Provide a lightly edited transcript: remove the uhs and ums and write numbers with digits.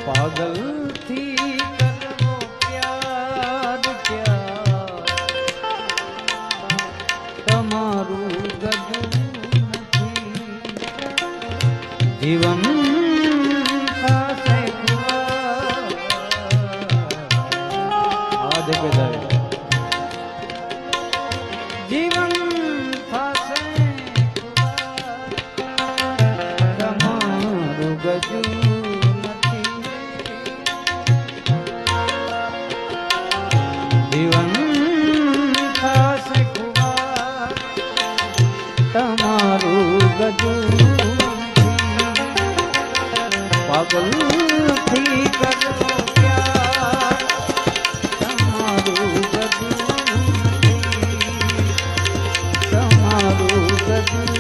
પાગલથી કરવો પ્યાર પ્યાર તમારું ગજું નથી જીવન થશે આ દેખે જાય જીવન થશે તમારું ગજું તમારું ગજું પાગલથી કરવો પ્યાર તમારું ગજું તમારું ગજું